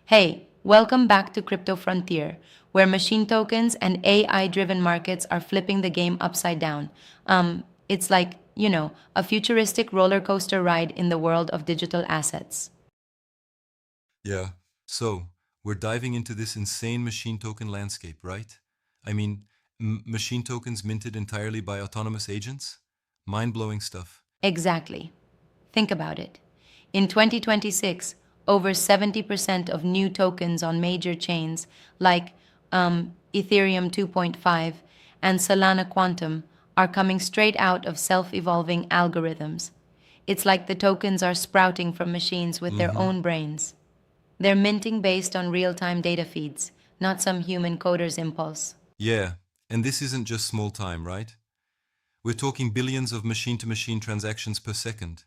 Hey, welcome back to Crypto Frontier, where machine tokens and AI-driven markets are flipping the game upside down. It's like, a futuristic roller coaster ride in the world of digital assets. Yeah. So, we're diving into this insane machine token landscape, right? I mean, machine tokens minted entirely by autonomous agents? Mind-blowing stuff. Exactly. Think about it. In 2026, over 70% of new tokens on major chains like Ethereum 2.5 and Solana Quantum are coming straight out of self evolving algorithms. It's like the tokens are sprouting from machines with their Mm-hmm. own brains. They're minting based on real time data feeds, not some human coder's impulse. Yeah, and this isn't just small time, right? We're talking billions of machine-to-machine transactions per second.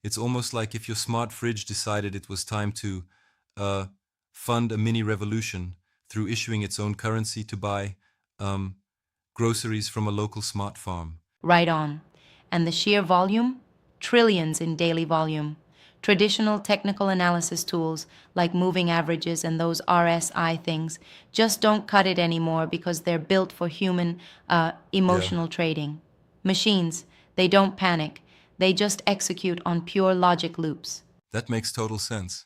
It's almost like if your smart fridge decided it was time to uh, fund a mini revolution through issuing its own currency to buy um, groceries from a local smart farm. Right on. And the sheer volume? Trillions in daily volume. Traditional technical analysis tools like moving averages and those RSI things just don't cut it anymore because they're built for human Yeah, emotional trading. Machines, they don't panic, they just execute on pure logic loops. that makes total sense.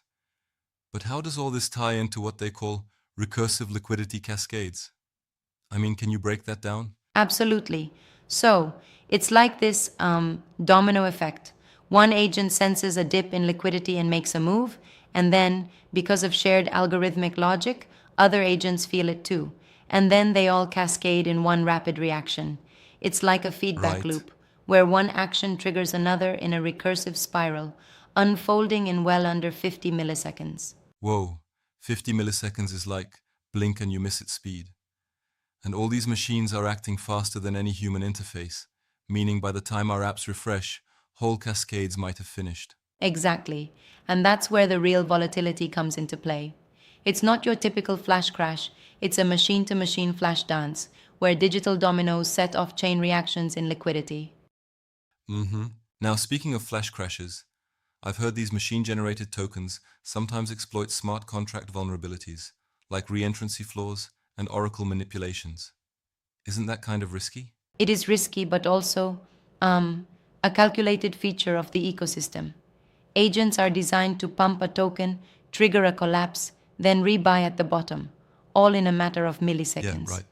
But how does all this tie into what they call recursive liquidity cascades? I mean, can you break that down? Absolutely. So it's like this domino effect. One agent senses a dip in liquidity and makes a move, and then, because of shared algorithmic logic, other agents feel it too. And then they all cascade in one rapid reaction. It's like a feedback Right. loop, where one action triggers another in a recursive spiral, unfolding in well under 50 milliseconds. Whoa, 50 milliseconds is like blink and you miss it speed. And all these machines are acting faster than any human interface, meaning by the time our apps refresh, whole cascades might have finished. Exactly. And that's where the real volatility comes into play. It's not your typical flash crash, it's a machine to machine flash dance, where digital dominoes set off chain reactions in liquidity. Mm-hmm. Now, speaking of flash crashes, I've heard these machine-generated tokens sometimes exploit smart contract vulnerabilities, like reentrancy flaws and Oracle manipulations. Isn't that kind of risky? It is risky, but also a calculated feature of the ecosystem. Agents are designed to pump a token, trigger a collapse, then rebuy at the bottom, all in a matter of Yeah, milliseconds. right.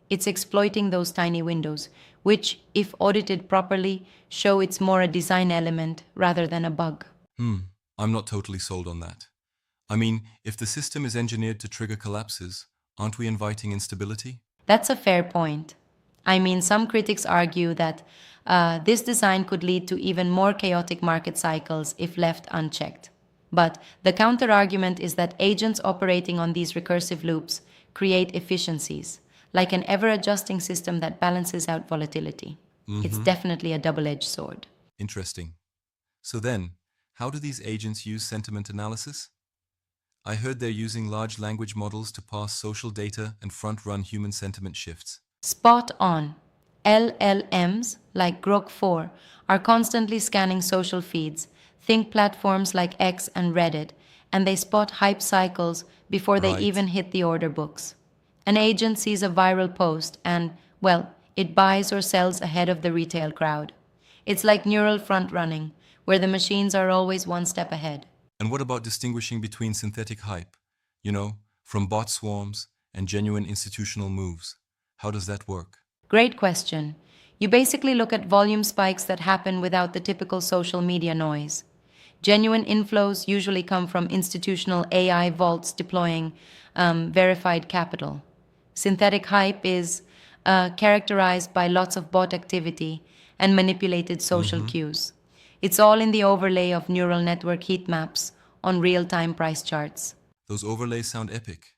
It's exploiting those tiny windows, which, if audited properly, show it's more a design element rather than a bug. Hmm, I'm not totally sold on that. I mean, if the system is engineered to trigger collapses, aren't we inviting instability? That's a fair point. I mean, some critics argue that this design could lead to even more chaotic market cycles if left unchecked. But the counter argument is that agents operating on these recursive loops create efficiencies, like an ever adjusting system that balances out volatility. It's Mm-hmm. definitely a double edged sword. Interesting. So then, how do these agents use sentiment analysis? I heard they're using large language models to parse social data and front-run human sentiment shifts. Spot on. LLMs like Grok 4 are constantly scanning social feeds. Think platforms like X and Reddit, and they spot hype cycles before they Right. even hit the order books. An agent sees a viral post and, well, it buys or sells ahead of the retail crowd. It's like neural front running, where the machines are always one step ahead. And what about distinguishing between synthetic hype, you know, from bot swarms and genuine institutional moves? How does that work? Great question. You basically look at volume spikes that happen without the typical social media noise. Genuine inflows usually come from institutional AI vaults deploying verified capital. Synthetic hype is characterized by lots of bot activity and manipulated social Mm-hmm. cues. It's all in the overlay of neural network heat maps on real time price charts. Those overlays sound epic.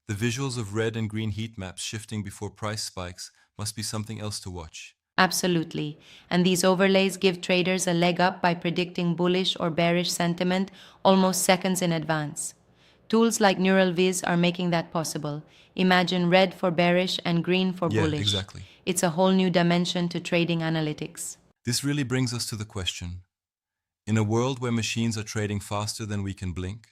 The visuals of red and green heat maps shifting before price spikes must be something else to watch. Absolutely. And these overlays give traders a leg up by predicting bullish or bearish sentiment almost seconds in advance. Tools like Neural Viz are making that possible. Imagine red for bearish and green for Yeah, bullish. exactly. It's a whole new dimension to trading analytics. This really brings us to the question. In a world where machines are trading faster than we can blink,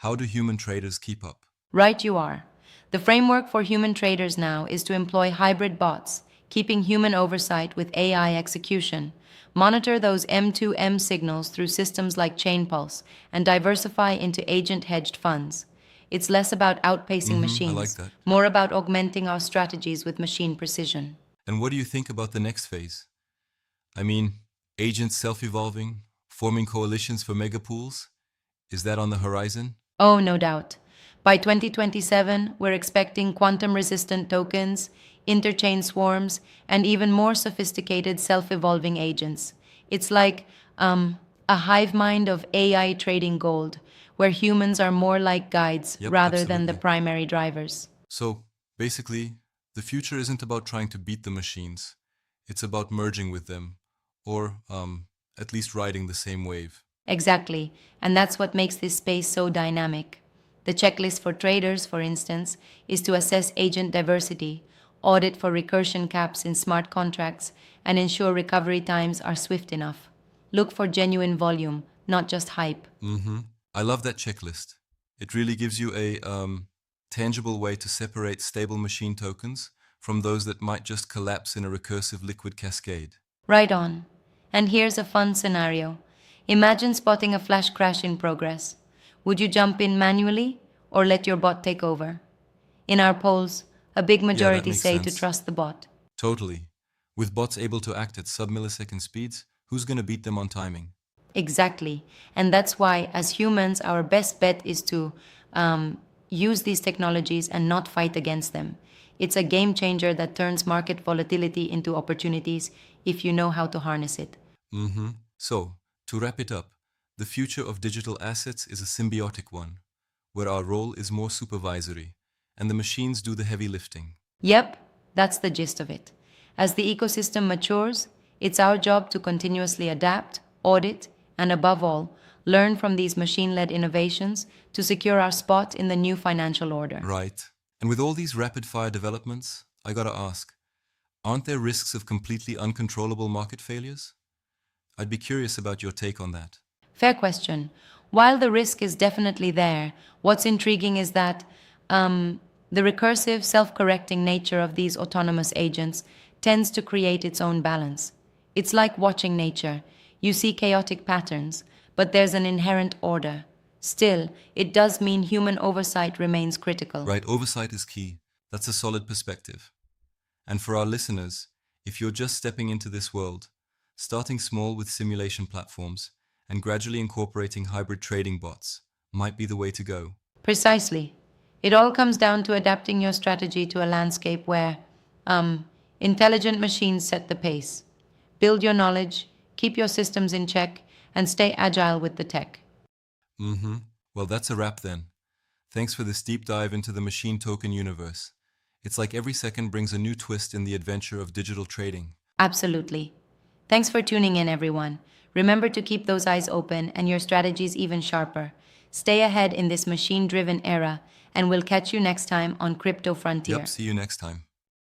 How do human traders keep up? Right you are. The framework for human traders now is to employ hybrid bots, keeping human oversight with AI execution, monitor those M2M signals through systems like Chainpulse, and diversify into agent-hedged funds. It's less about outpacing I like machines, that. more about augmenting our strategies with machine precision. And what do you think about the next phase? I mean, agents self-evolving, forming coalitions for megapools? Is that on the horizon? Oh, no doubt. By 2027, we're expecting quantum-resistant tokens, interchain swarms, and even more sophisticated self-evolving agents. It's like a hive mind of AI trading gold, where humans are more like guides Yep, rather than the absolutely. primary drivers. So, basically, the future isn't about trying to beat the machines. It's about merging with them, or at least riding the same wave. Exactly, and that's what makes this space so dynamic. The checklist for traders, for instance, is to assess agent diversity, audit for recursion caps in smart contracts, and ensure recovery times are swift enough. Look for genuine volume, not just hype. I love that checklist. It really gives you a tangible way to separate stable machine tokens from those that might just collapse in a recursive liquid cascade. Right on. And here's a fun scenario. Imagine spotting a flash crash in progress. Would you jump in manually or let your bot take over? In our polls, a big Yeah, that majority makes say to sense. trust the bot. Totally. With bots able to act at sub-millisecond speeds, who's going to beat them on timing? Exactly. And that's why, as humans, our best bet is to use these technologies and not fight against them. It's a game changer that turns market volatility into opportunities if you know how to harness it. So, to wrap it up, the future of digital assets is a symbiotic one, where our role is more supervisory, and the machines do the heavy lifting. Yep, that's the gist of it. As the ecosystem matures, it's our job to continuously adapt, audit, and above all, learn from these machine led innovations to secure our spot in the new financial order. Right. And with all these rapid-fire developments, I gotta ask, aren't there risks of completely uncontrollable market failures? I'd be curious about your take on that. Fair question. While the risk is definitely there, what's intriguing is that the recursive, self correcting nature of these autonomous agents tends to create its own balance. It's like watching nature. You see chaotic patterns, but there's an inherent order. Still, it does mean human oversight remains critical. Right, oversight is key. That's a solid perspective. And for our listeners, if you're just stepping into this world, starting small with simulation platforms and gradually incorporating hybrid trading bots might be the way to go. Precisely. It all comes down to adapting your strategy to a landscape where intelligent machines set the pace. Build your knowledge, keep your systems in check, and stay agile with the tech. Well, that's a wrap then. Thanks for this deep dive into the machine token universe. It's like every second brings a new twist in the adventure of digital trading. Absolutely. Thanks for tuning in, everyone. Remember to keep those eyes open and your strategies even sharper. Stay ahead in this machine driven era, and we'll catch you next time on Crypto Frontier. Yep, see you next time.